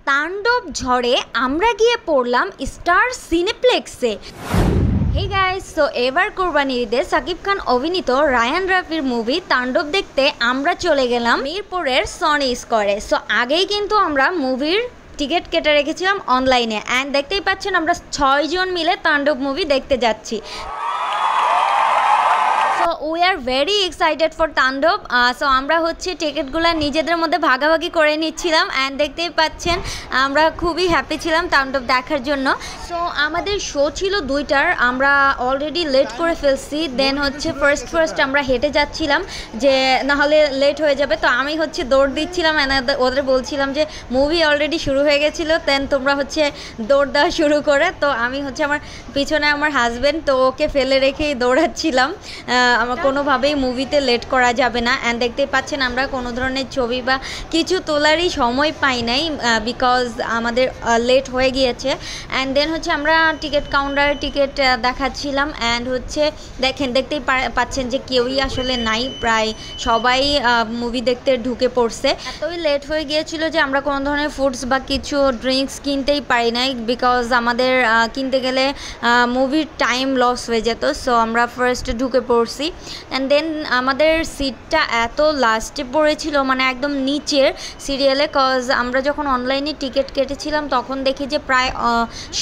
তাণ্ডব ঝড়ে আমরা গিয়ে পড়লাম স্টার সিনেপ্লেক্সে। হে গাইস, সো এবার কোরবানির ঈদে সাকিব খান অভিনীত রায়ান রাফির মুভি তাণ্ডব দেখতে আমরা চলে গেলাম মিরপুরের সনি স্কোয়ারে। সো আগেই কিন্তু আমরা মুভির টিকিট কেটে রেখেছিলাম অনলাইনে, অ্যান্ড দেখতেই পাচ্ছেন আমরা 6 জন মিলে তাণ্ডব মুভি দেখতে যাচ্ছি। So we are very excited for তাণ্ডব। সো আমরা হচ্ছে টিকিটগুলো নিজেদের মধ্যে ভাগাভাগি করে নিচ্ছিলাম, অ্যান্ড দেখতেই পাচ্ছেন আমরা খুবই হ্যাপি ছিলাম তাণ্ডব দেখার জন্য। সো আমাদের শো ছিল 2টার, আমরা অলরেডি লেট করে ফেলছি। দেন হচ্ছে ফার্স্ট আমরা হেঁটে যাচ্ছিলাম যে নাহলে লেট হয়ে যাবে। তো আমি হচ্ছে দৌড় দিচ্ছিলাম, ওদের বলছিলাম যে মুভি অলরেডি শুরু হয়ে গেছিলো, দেন তোমরা হচ্ছে দৌড় দেওয়া শুরু করে। তো আমি হচ্ছে আমার পিছনে আমার হাজব্যান্ড, তো ওকে ফেলে রেখেই দৌড়াচ্ছিলাম। আমার কোনোভাবেই মুভিতে লেট করা যাবে না। অ্যান্ড দেখতেই পাচ্ছেন আমরা কোনো ধরনের ছবি বা কিছু তোলারই সময় পাই নাই, বিকজ আমাদের লেট হয়ে গিয়েছে। অ্যান্ড দেন হচ্ছে আমরা টিকিট কাউন্টারে টিকিট দেখাচ্ছিলাম, অ্যান্ড হচ্ছে দেখতেই পাচ্ছেন যে কেউই আসলে নাই, প্রায় সবাই মুভি দেখতে ঢুকে পড়ছে। এতই লেট হয়ে গিয়েছিল যে আমরা কোনো ধরনের ফুডস বা কিছু ড্রিঙ্কস কিনতেই পারি নাই, বিকজ আমাদের কিনতে গেলে মুভির টাইম লস হয়ে যেত। সো আমরা ফার্স্ট ঢুকে পড়ছি, অ্যান্ড দেন আমাদের সিটটা এত লাস্টে পড়েছিল, মানে একদম নিচের সিরিয়ালে। কজ আমরা যখন অনলাইনে টিকিট কেটেছিলাম তখন দেখি যে প্রায়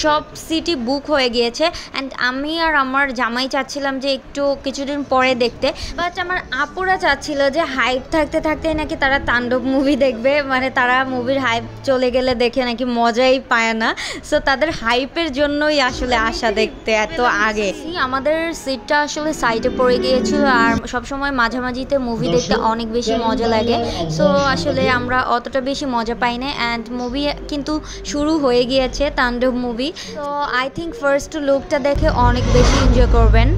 সব সিটই বুক হয়ে গিয়েছে। অ্যান্ড আমি আর আমার জামাই চাচ্ছিলাম যে একটু কিছুদিন পরে দেখতে, বাট আমার আপুরা চাচ্ছিল যে হাইপ থাকতে থাকতেই নাকি তারা তাণ্ডব মুভি দেখবে, মানে তারা মুভির হাইপ চলে গেলে দেখে নাকি মজাই পায় না। সো তাদের হাইপের জন্যই আসলে আশা দেখতে এত আগে। আমাদের সিটটা আসলে সাইডে পড়ে গিয়েছিল, আর সবসময় মাঝামাঝিতে মুভি দেখতে অনেক বেশি মজা লাগে। সো আসলে আমরা অতটা বেশি মজা পাই না, অ্যান্ড মুভি কিন্তু শুরু হয়ে গিয়েছে তাণ্ডব মুভি। তো আই থিঙ্ক ফার্স্ট লুকটা দেখে অনেক বেশি এনজয় করবেন।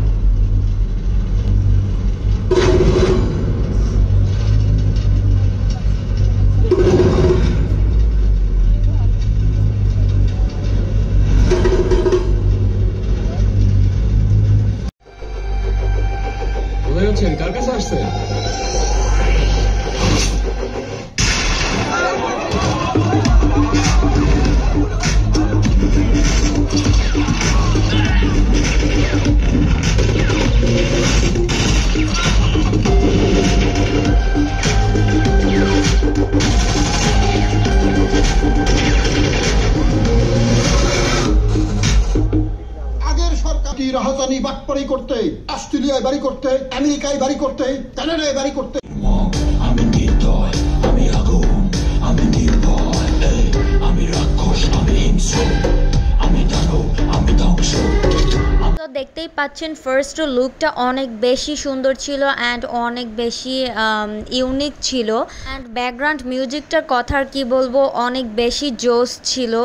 কার কাছে আসছে? রাজধানী বাটপাড়ি করতে, অস্ট্রেলিয়ায় বাড়ি করতে, আমেরিকায় বাড়ি করতে, কানাডায় বাড়ি করতে। আমি নির্দয়, আমি আগুন, আমি নির্ভয়, আমি রাক্ষস, আমি হিংস্র, আমি দানব, আমি ধ্বংস। তো দেখতেই পাচ্ছেন ফার্স্ট লুকটা অনেক বেশি সুন্দর ছিল, অ্যান্ড অনেক বেশি ইউনিক ছিল। অ্যান্ড ব্যাকগ্রাউন্ড মিউজিকটার কথা আর কি বলবো, অনেক বেশি জোস ছিল।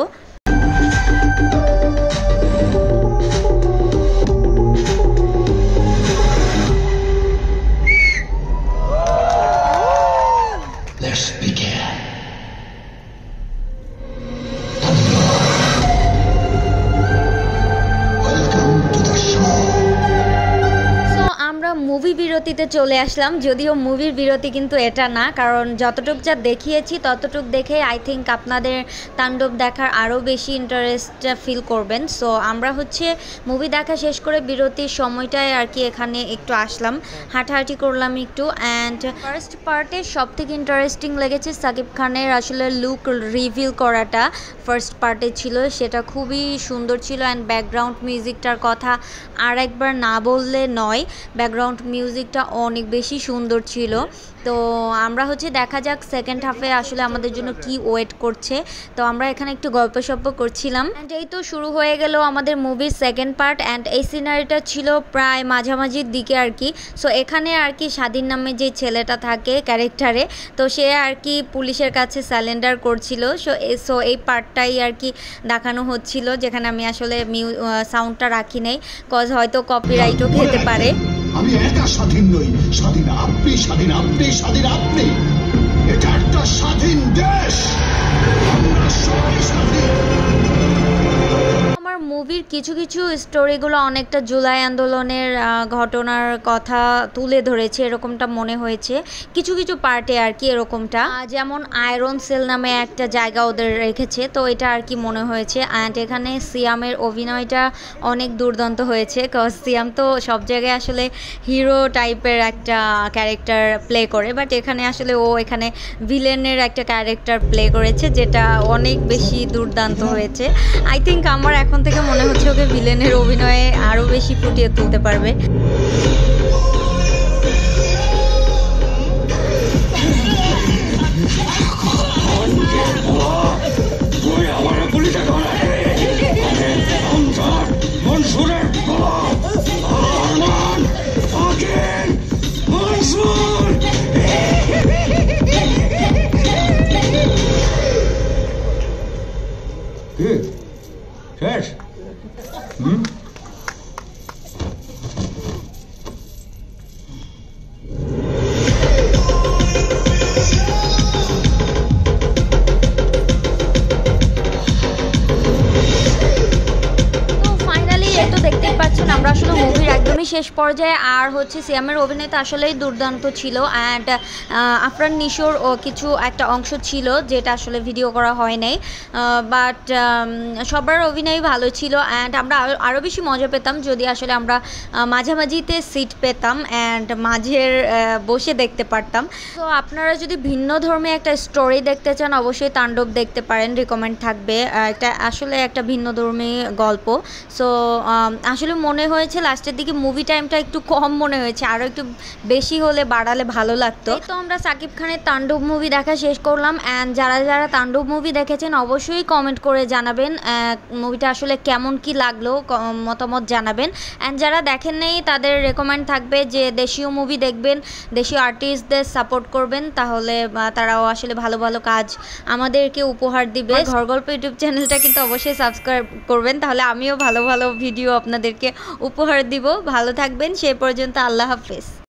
মুভি বিরতিতে চলে আসলাম, যদিও মুভির বিরতি কিন্তু এটা না, কারণ যতটুক যা দেখিয়েছি ততটুক দেখে আই থিঙ্ক আপনাদের তাণ্ডব দেখার আরও বেশি ইন্টারেস্ট ফিল করবেন। সো আমরা হচ্ছে মুভি দেখা শেষ করে বিরতির সময়টায় আর কি এখানে একটু আসলাম, হাঁটাহাঁটি করলাম একটু। অ্যান্ড ফার্স্ট পার্টে সব থেকে ইন্টারেস্টিং লেগেছে সাকিব খানের আসলে লুক রিভিল করাটা ফার্স্ট পার্টে ছিল, সেটা খুবই সুন্দর ছিল। অ্যান্ড ব্যাকগ্রাউন্ড মিউজিকটার কথা আর একবার না বললে নয়, ব্যাকগ্রাউন্ড মিউজিকটা অনেক বেশি সুন্দর ছিল। তো আমরা হচ্ছে দেখা যাক সেকেন্ড হাফে আসলে আমাদের জন্য কি ওয়েট করছে। তো আমরা এখানে একটু গল্প করছিলাম, অ্যান্ড এই তো শুরু হয়ে গেল আমাদের মুভির সেকেন্ড পার্ট। অ্যান্ড এই সিনারিটা ছিল প্রায় মাঝামাঝির দিকে আর কি। সো এখানে আর কি স্বাধীন নামে যে ছেলেটা থাকে ক্যারেক্টারে, তো সে আর কি পুলিশের কাছে স্যালেন্ডার করছিল। সো এই পার্টটাই আর কি দেখানো হচ্ছিল, যেখানে আমি আসলে সাউন্ডটা রাখি নাই, কজ হয়তো কপিরাইটও খেতে পারে। আমি একা স্বাধীন নই, স্বাধীন আপনি, স্বাধীন আপনি, স্বাধীন আপনি। এটা একটা স্বাধীন দেশ, আমরা সবাই স্বাধীন। আমার মুভির মুভির কিছু কিছু স্টোরিগুলো অনেকটা জুলাই আন্দোলনের ঘটনার কথা তুলে ধরেছে এরকমটা মনে হয়েছে কিছু কিছু পার্টে আর কি। এরকমটা যেমন আয়রন সেল নামে একটা জায়গা ওদের রেখেছে, তো এটা আর কি মনে হয়েছে। অ্যান্ড এখানে সিয়ামের অভিনয়টা অনেক দুর্দান্ত হয়েছে, কজ সিয়াম তো সব জায়গায় আসলে হিরো টাইপের একটা ক্যারেক্টার প্লে করে, বাট এখানে আসলে ও এখানে ভিলেনের একটা ক্যারেক্টার প্লে করেছে, যেটা অনেক বেশি দুর্দান্ত হয়েছে। আই থিঙ্ক আমার এখন থেকে মনে হচ্ছে ওকে ভিলেনের অভিনয়ে আরও বেশি ফুটিয়ে তুলতে পারবে। শেষ? দেখতেই পাচ্ছেন আমরা আসলে মুভির একদমই শেষ পর্যায়ে। আর হচ্ছে সিয়ামের অভিনয় তো আসলেই দুর্দান্ত ছিল। অ্যান্ড আফরান নিশোর ও কিছু একটা অংশ ছিল যেটা আসলে ভিডিও করা হয় নাই, বাট সবার অভিনয় ভালো ছিল। অ্যান্ড আমরা আরও বেশি মজা পেতাম যদি আসলে আমরা মাঝামাঝিতে সিট পেতাম অ্যান্ড মাঝের বসে দেখতে পারতাম। তো আপনারা যদি ভিন্ন ধর্মী একটা স্টোরি দেখতে চান অবশ্যই তাণ্ডব দেখতে পারেন, রিকমেন্ড থাকবে। এটা আসলে একটা ভিন্ন ধর্মী গল্প। সো আসলে মনে হয়েছে লাস্টের দিকে মুভি টাইমটা একটু কম মনে হয়েছে, আরও একটু বেশি হলে বাড়ালে ভালো লাগতো। তো আমরা সাকিব খানের তাণ্ডব মুভি দেখা শেষ করলাম। অ্যান্ড যারা যারা তাণ্ডব মুভি দেখেছেন অবশ্যই কমেন্ট করে জানাবেন মুভিটা আসলে কেমন কি লাগলো, মতামত জানাবেন। অ্যান্ড যারা দেখেন নেই তাদের রেকমেন্ড থাকবে যে দেশীয় মুভি দেখবেন, দেশীয় আর্টিস্টদের সাপোর্ট করবেন, তাহলে তারাও আসলে ভালো ভালো কাজ আমাদেরকে উপহার দিবে। ঘরগল্প ইউটিউব চ্যানেলটা কিন্তু অবশ্যই সাবস্ক্রাইব করবেন, তাহলে আমিও ভালো ভালো ভিডিও আপনাদেরকে উপহার দিব। ভালো থাকবেন, সে পর্যন্ত আল্লাহ হাফেজ।